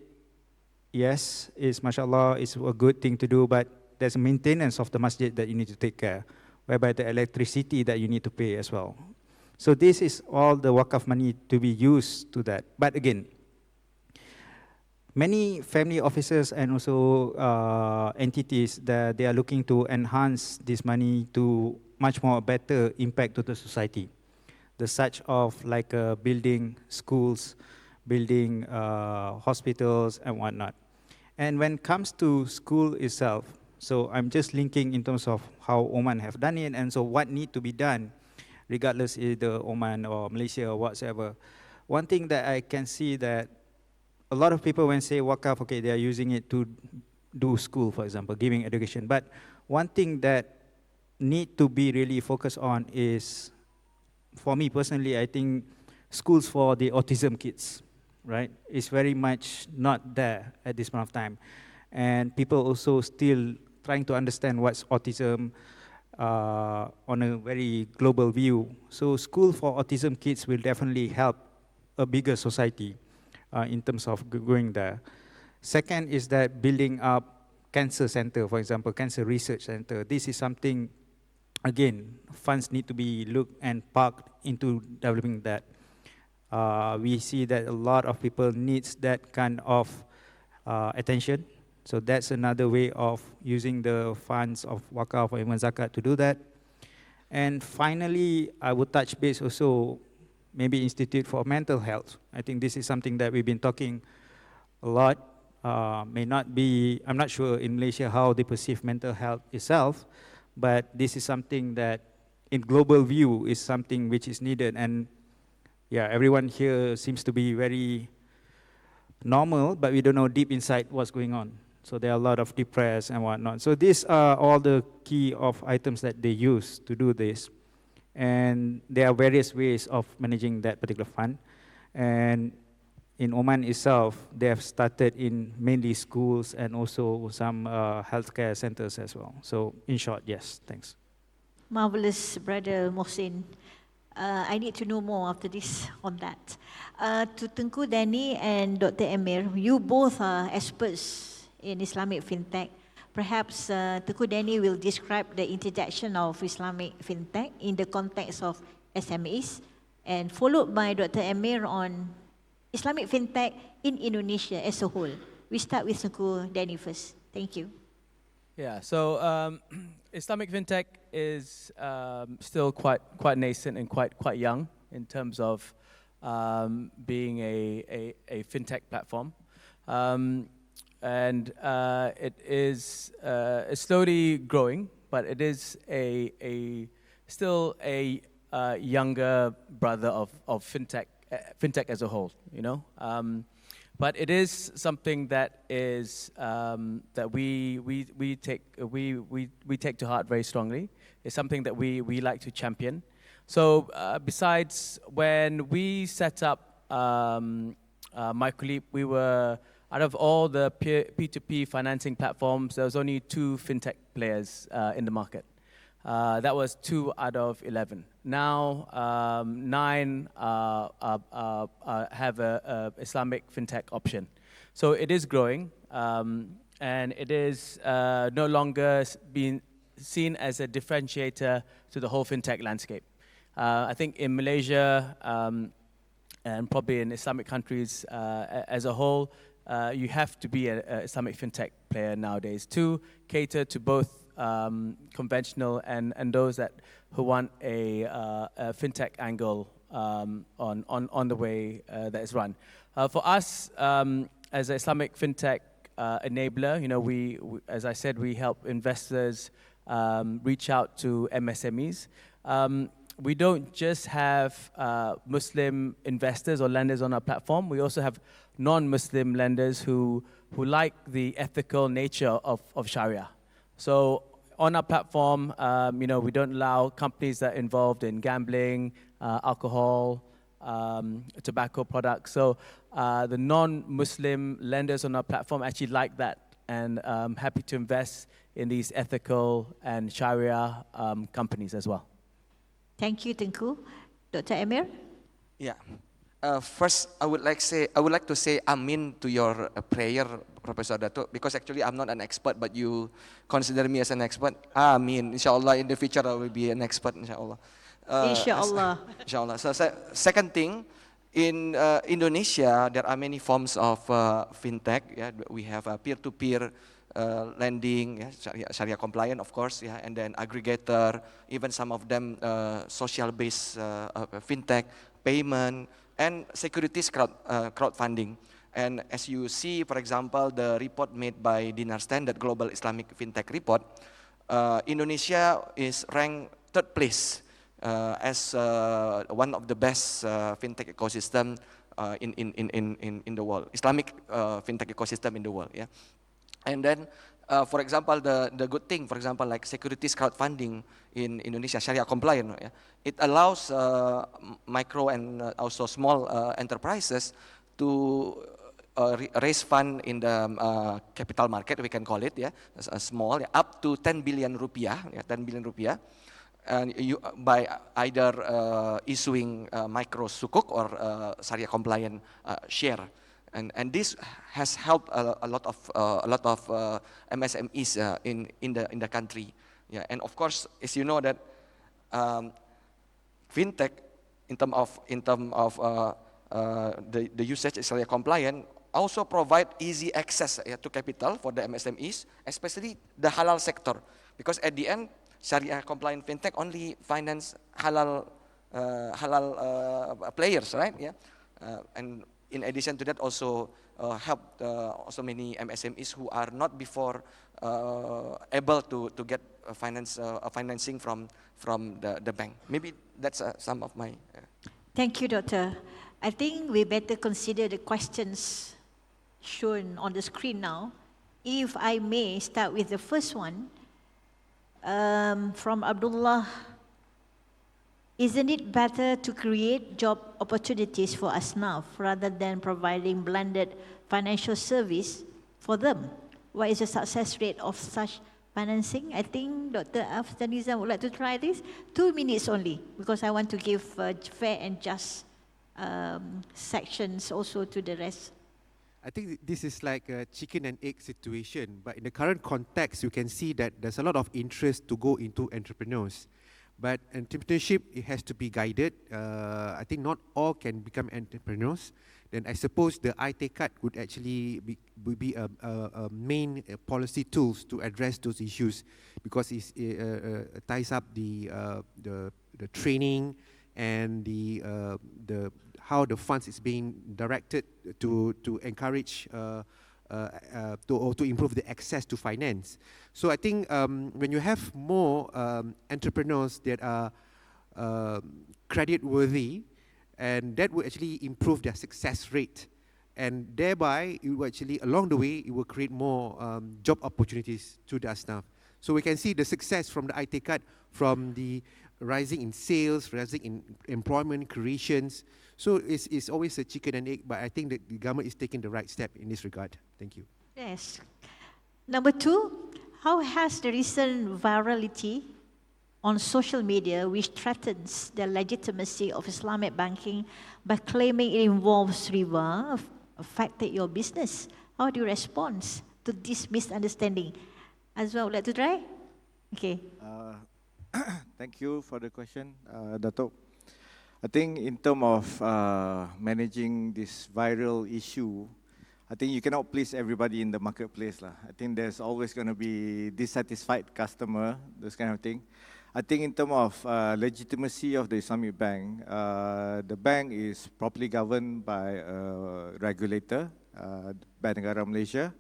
yes, it's mashallah, it's a good thing to do, but there's a maintenance of the masjid that you need to take care, whereby the electricity that you need to pay as well. So this is all the wakaf money to be used to that. But again, many family offices and also entities that they are looking to enhance this money to much more better impact to the society. The such of like building schools, building hospitals and whatnot. And when it comes to school itself, so I'm just linking in terms of how Oman have done it, and so what need to be done, regardless either Oman or Malaysia or whatsoever. One thing that I can see that a lot of people when say wakaf, okay, they are using it to do school, for example, giving education. But one thing that need to be really focused on is, for me personally, I think schools for the autism kids, right? It's very much not there at this point of time. And people also still trying to understand what's autism on a very global view. So school for autism kids will definitely help a bigger society in terms of going there. Second is that building up cancer center, for example, cancer research center. This is something, again, funds need to be looked and parked into developing that. We see that a lot of people needs that kind of attention. So that's another way of using the funds of wakaf or even zakat to do that. And finally, I would touch base also, maybe Institute for Mental Health. I think this is something that we've been talking a lot. May not be, I'm not sure in Malaysia how they perceive mental health itself, but this is something that in global view is something which is needed. And yeah, everyone here seems to be very normal, but we don't know deep inside what's going on. So there are a lot of depressed and whatnot. So these are all the key of items that they use to do this. And there are various ways of managing that particular fund. And in Oman itself, they have started in mainly schools and also some healthcare centers as well. So in short, yes, thanks. Marvelous, Brother Mohsin. I need to know more after this on that. To Tengku Danny and Dr. Amir, you both are experts in Islamic fintech. Perhaps Tengku Danny will describe the interjection of Islamic fintech in the context of SMEs, and followed by Dr. Amir on Islamic fintech in Indonesia as a whole. We start with Tengku Danny first. Thank you. Yeah, so Islamic fintech is still quite nascent and quite young in terms of being a fintech platform. And it is slowly growing, but it is still a younger brother of fintech as a whole, you know. But it is something that is that we take to heart very strongly. It's something that we like to champion. So besides, when we set up Microleap, we were, out of all the P2P financing platforms, there was only 2 fintech players in the market. That was 2 out of 11. Now 9 have a Islamic fintech option. So it is growing, and it is no longer being seen as a differentiator to the whole fintech landscape. I think in Malaysia and probably in Islamic countries as a whole, you have to be an Islamic fintech player nowadays to cater to both conventional and those who want a fintech angle on the way that is run. For us, as an Islamic fintech enabler, we, as I said, we help investors reach out to MSMEs. We don't just have Muslim investors or lenders on our platform. We also have non-Muslim lenders who like the ethical nature of Sharia. So on our platform, we don't allow companies that are involved in gambling, alcohol, tobacco products. So the non-Muslim lenders on our platform actually like that and happy to invest in these ethical and Sharia companies as well. Thank you, Tengku. Dr. Amir? Yeah. First, I would like to say Amin to your prayer, Professor Dato, because actually I'm not an expert, but you consider me as an expert. Amin. Inshallah, in the future I will be an expert. Inshallah. Inshallah. Inshallah. So second thing, in Indonesia there are many forms of fintech. Yeah, we have peer-to-peer lending, yeah, Sharia compliant, of course, yeah, and then aggregator, even some of them social-based fintech, payment, and securities crowdfunding. And as you see, for example, the report made by Dinar Standard Global Islamic FinTech Report, Indonesia is ranked third place as one of the best fintech ecosystem in the world, Islamic fintech ecosystem in the world. Yeah. And then, for example, the good thing, for example, like securities crowdfunding in Indonesia, Sharia compliant, yeah, it allows micro and also small enterprises to raise fund in the capital market, we can call it, yeah, small, yeah, up to 10 billion rupiah, yeah, 10 billion rupiah, and by either issuing micro sukuk or Sharia compliant share. And this has helped a lot of MSMEs in the country. Yeah, and of course, as you know that fintech, in term of the usage is Sharia compliant, also provide easy access to capital for the MSMEs, especially the halal sector, because at the end, Sharia compliant fintech only finance halal players, right? Yeah, and in addition to that, also help also many MSMEs who are not before able to get financing from the bank. Maybe that's some of my. Thank you, Doctor. I think we better consider the questions shown on the screen now. If I may start with the first one from Abdullah. Isn't it better to create job opportunities for Asnaf rather than providing blended financial service for them? What is the success rate of such financing? I think Dr. Afzanizam would like to try this. 2 minutes only, because I want to give fair and just sections also to the rest. I think this is like a chicken and egg situation, but in the current context, you can see that there's a lot of interest to go into entrepreneurs. But entrepreneurship, it has to be guided. I think not all can become entrepreneurs. Then I suppose the IT card would actually be a main policy tools to address those issues, because it ties up the training and the how the funds is being directed to encourage to improve the access to finance. So I think when you have more entrepreneurs that are credit worthy, and that will actually improve their success rate, and thereby it will actually, along the way, it will create more job opportunities to the Asnaf. So we can see the success from the IT card, from the rising in sales, rising in employment creations. So it's always a chicken and egg, but I think that the government is taking the right step in this regard. Thank you. Yes. Number 2, how has the recent virality on social media, which threatens the legitimacy of Islamic banking by claiming it involves riba, affected your business? How do you respond to this misunderstanding? Azwa, would like to try? Okay. Thank you for the question, Dato'. I think in terms of managing this viral issue, I think you cannot please everybody in the marketplace lah. I think there's always going to be dissatisfied customer, those kind of thing. I think in terms of legitimacy of the Islamic Bank, the bank is properly governed by a regulator, Bank Negara Malaysia.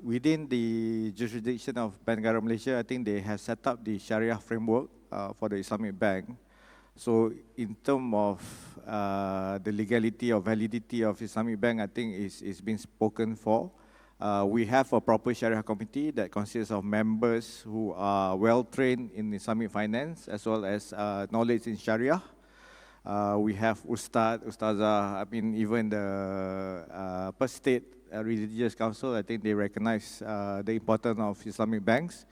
Within the jurisdiction of Bank Negara Malaysia, I think they have set up the Sharia framework for the Islamic Bank. So in terms of the legality or validity of Islamic Bank, I think it's been spoken for. We have a proper Sharia committee that consists of members who are well trained in Islamic finance as well as knowledge in Sharia. We have Ustazah, I mean even the Perth State Religious Council, I think they recognize the importance of Islamic banks,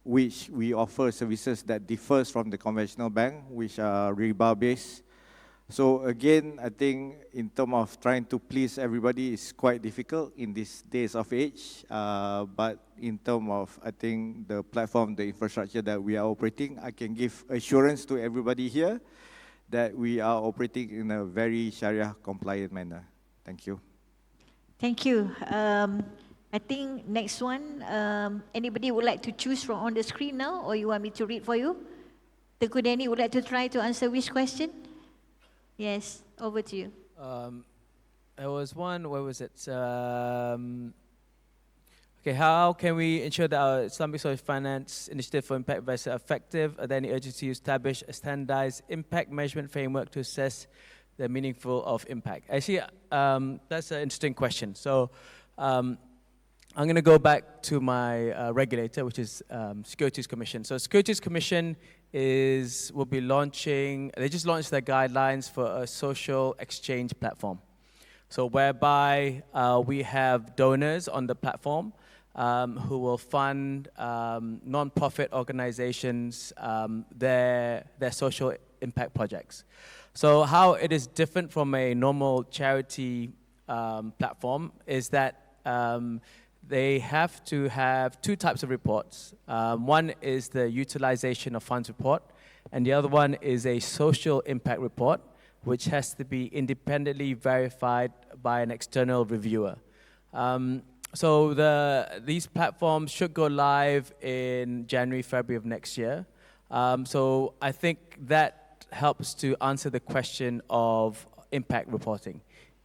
which we offer services that differs from the conventional bank, which are riba based. So again, I think in terms of trying to please everybody is quite difficult in these days of age. But in terms of, I think, the platform, the infrastructure that we are operating, I can give assurance to everybody here that we are operating in a very Sharia compliant manner. Thank you. Thank you. I think next one, anybody would like to choose from on the screen now, or you want me to read for you? Tengku Danny would like to try to answer which question? Yes, over to you. There was one, where was it? Okay, how can we ensure that our Islamic social finance initiative for impact investors are effective? Are there any urgency to establish a standardized impact measurement framework to assess the meaningful of impact? Actually, that's an interesting question. So I'm going to go back to my regulator, which is Securities Commission. So Securities Commission will be launching, they just launched their guidelines for a social exchange platform. So whereby we have donors on the platform who will fund non-profit organizations, their social impact projects. So how it is different from a normal charity platform is that they have to have two types of reports. One is the utilization of funds report, and the other one is a social impact report, which has to be independently verified by an external reviewer. So these platforms should go live in January, February of next year. So I think that helps to answer the question of impact reporting.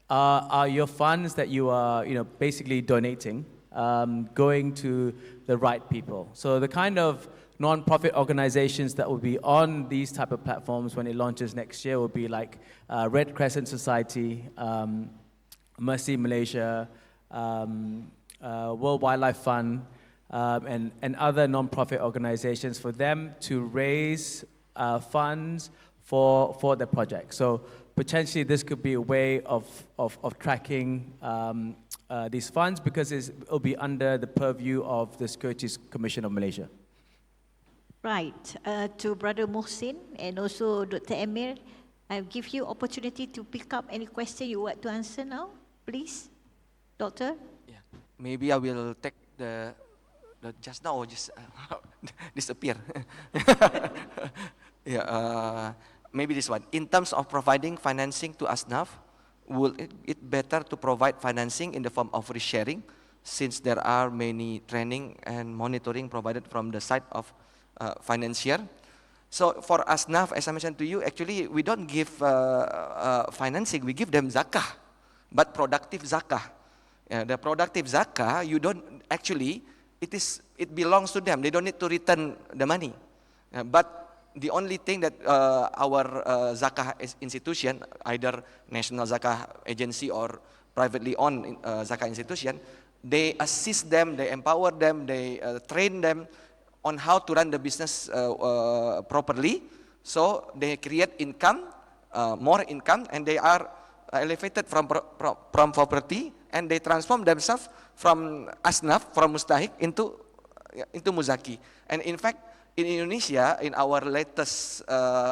Are your funds that you are basically donating going to the right people? So the kind of non-profit organizations that will be on these type of platforms when it launches next year will be like Red Crescent Society, Mercy Malaysia, World Wildlife Fund, and other non-profit organizations for them to raise funds for the project. So potentially this could be a way of tracking these funds, because it will be under the purview of the Securities Commission of Malaysia. Right. To Brother Mohsin and also Dr. Emir, I'll give you opportunity to pick up any question you want to answer now, please. Doctor? Yeah. Maybe I will take the just now, just disappear. Yeah, maybe this one. In terms of providing financing to Asnaf, will it better to provide financing in the form of risk sharing, since there are many training and monitoring provided from the side of financier? So for Asnaf, as I mentioned to you, actually we don't give financing, we give them zakah, but productive zakah. The productive zakah, you don't actually, it belongs to them. They don't need to return the money. But the only thing that our zakah institution, either National Zakah Agency or privately owned zakah institution, they assist them, they empower them, they train them on how to run the business properly. So they create income, more income, and they are elevated from poverty, and they transform themselves from asnaf, from mustahik into muzaki. And in fact, in Indonesia, in our latest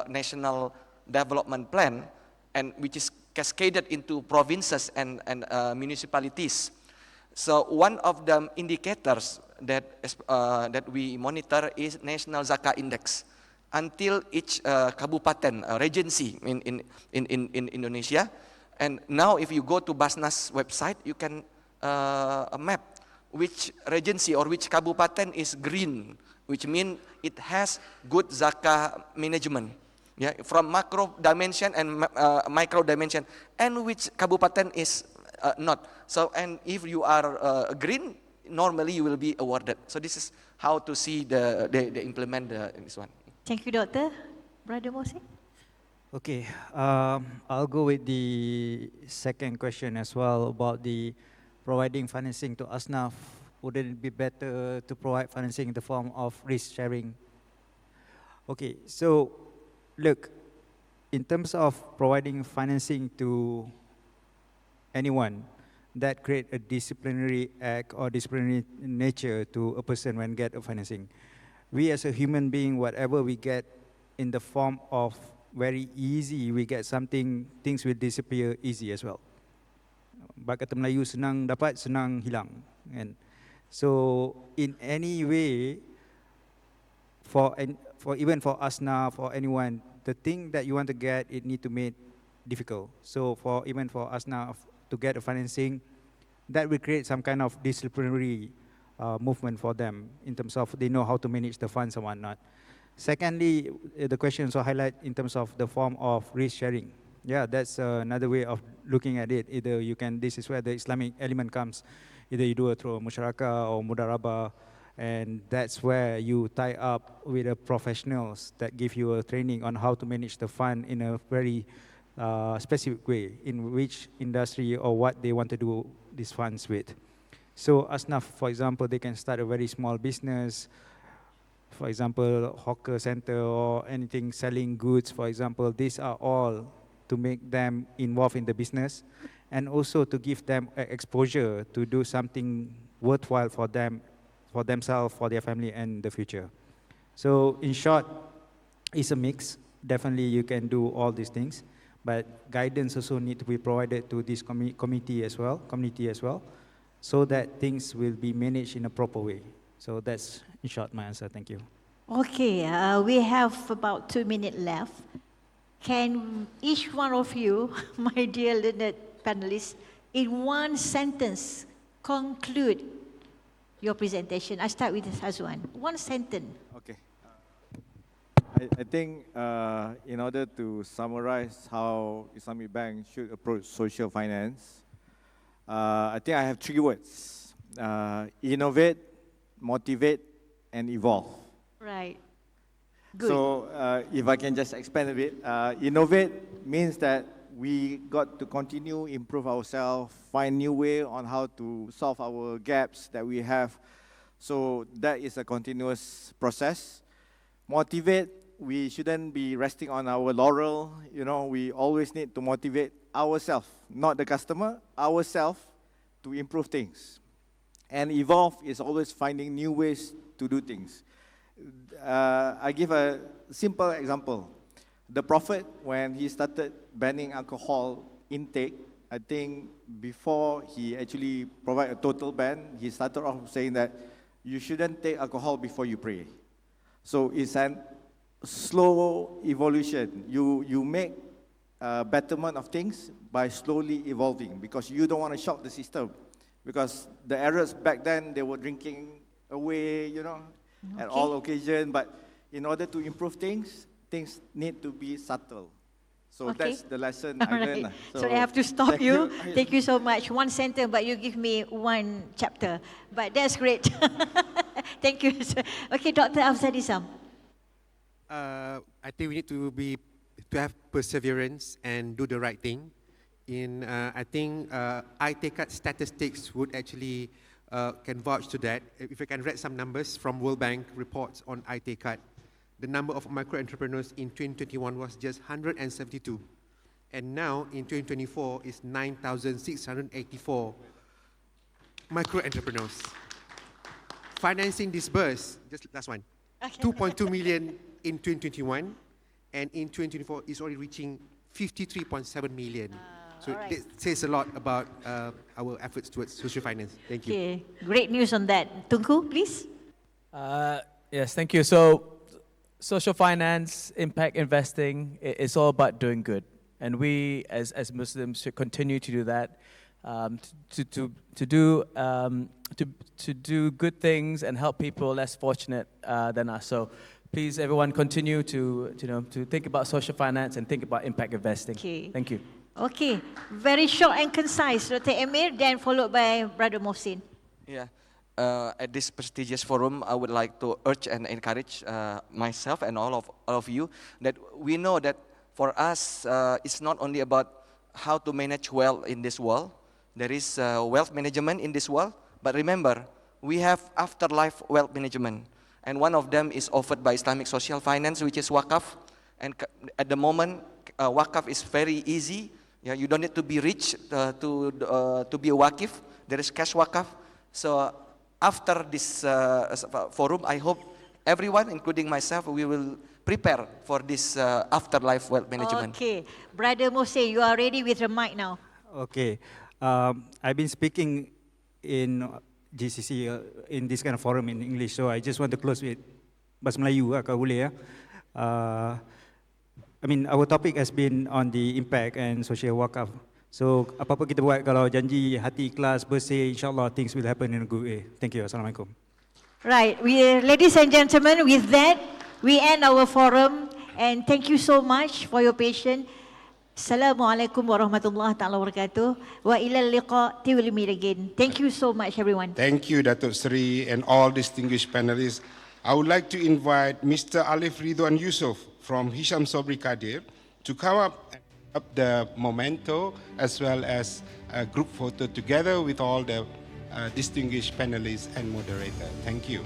national development plan, and which is cascaded into provinces and municipalities, So one of the indicators that we monitor is National Zakat Index. Until each kabupaten, regency in Indonesia, and now if you go to Basnas website, you can map which regency or which kabupaten is green, which means it has good zakah management. Yeah, from macro dimension and micro dimension, and which kabupaten is not. So, and if you are green, normally you will be awarded. So this is how to see they implement this one. Thank you, Doctor. Brother Mohsin? Okay, I'll go with the second question as well about the providing financing to ASNAF. Wouldn't it be better to provide financing in the form of risk sharing? Okay, so look, in terms of providing financing to anyone, that create a disciplinary act or disciplinary nature to a person when get a financing. We as a human being, whatever we get in the form of very easy, we get something, things will disappear easy as well. Bak kata Melayu, senang dapat, senang hilang. And so in any way, for even for ASNAF, for anyone, the thing that you want to get, it need to make difficult. So even for ASNAF to get a financing, that will create some kind of disciplinary movement for them in terms of they know how to manage the funds and whatnot. Secondly, the question also highlight in terms of the form of risk sharing. Yeah, that's another way of looking at it. Either you can, this is where the Islamic element comes. Either you do it through musyarakah or mudarabah, and that's where you tie up with the professionals that give you a training on how to manage the fund in a very specific way, in which industry or what they want to do these funds with. So ASNAF, for example, they can start a very small business, for example, hawker center or anything selling goods, for example. These are all to make them involved in the business and also to give them exposure to do something worthwhile for them, for themselves, for their family and the future. So in short, it's a mix. Definitely you can do all these things, but guidance also need to be provided to this community as well, so that things will be managed in a proper way. So that's, in short, my answer. Thank you. Okay, we have about 2 minutes left. Can each one of you, my dear learned panelists, in one sentence conclude your presentation? I start with Hazwan. One sentence. Okay. I think in order to summarize how Islamic Bank should approach social finance, I think I have 3 words. Innovate, motivate, and evolve. Right. Good. So if I can just expand a bit, innovate means that we got to continue improve ourselves, find new way on how to solve our gaps that we have. So that is a continuous process. Motivate, we shouldn't be resting on our laurel. You know, we always need to motivate ourselves, not the customer, ourselves, to improve things. And evolve is always finding new ways to do things. I give a simple example. The Prophet, when he started banning alcohol intake, I think before he actually provided a total ban, he started off saying that you shouldn't take alcohol before you pray. So it's an slow evolution. You make betterment of things by slowly evolving, because you don't want to shock the system. Because the Arabs back then, they were drinking away, you know, at all occasions. But in order to improve things, things need to be subtle. So that's the lesson I learned. So I have to stop you. Thank you so much. One sentence, but you give me one chapter. But that's great. Thank you. Okay, Dr. Afzal Isam. I think we need to have perseverance and do the right thing. I think iTakeCard statistics would actually can vouch to that. If I can read some numbers from World Bank reports on iTakeCard, the number of micro entrepreneurs in 2021 was just 172, and now in 2024 is 9,684 micro entrepreneurs. Financing disbursed, just last one, 2.2 million in 2021, and in 2024 is already reaching 53.7 million. So Alright. it says a lot about our efforts towards social finance. Thank you. Okay, great news on that. Tunku, please. Yes, thank you. So, social finance, impact investing, it's all about doing good. And we, as Muslims, should continue to do that, to do good things and help people less fortunate than us. So, please, everyone, continue to think about social finance and think about impact investing. Okay. Thank you. Okay, very short and concise, Dr. Emir, then followed by Brother Mohsin. Yeah. At this prestigious forum, I would like to urge and encourage myself and all of you that we know that for us, it's not only about how to manage well in this world. There is wealth management in this world, but remember, we have afterlife wealth management. And one of them is offered by Islamic Social Finance, which is Waqaf. And at the moment, Waqaf is very easy. Yeah, you don't need to be rich to be a Waqif. There is cash Waqaf. So after this forum, I hope everyone, including myself, we will prepare for this afterlife wealth management. Okay, Brother Mohsin, you are ready with the mic now. Okay. I've been speaking in GCC in this kind of forum in English, so I just want to close with bahasa Melayu kalau boleh ya. I mean, our topic has been on the impact and social wakaf. So apa-apa kita buat kalau janji hati ikhlas, bersih, insyaAllah things will happen in a good way. Thank you. Assalamualaikum. Right, ladies and gentlemen, with that, we end our forum and thank you so much for your patience. Assalamualaikum warahmatullahi ta'ala wabarakatuh. Wa ilal liqa, till we meet again. Thank you so much, everyone. Thank you, Datuk Seri, and all distinguished panelists. I would like to invite Mr. Alif Ridwan Yusof from Hisham Sobri Kadir to come up the memento as well as a group photo together with all the distinguished panelists and moderator. Thank you.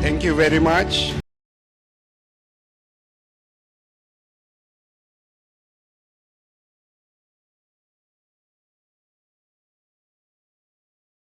Thank you very much.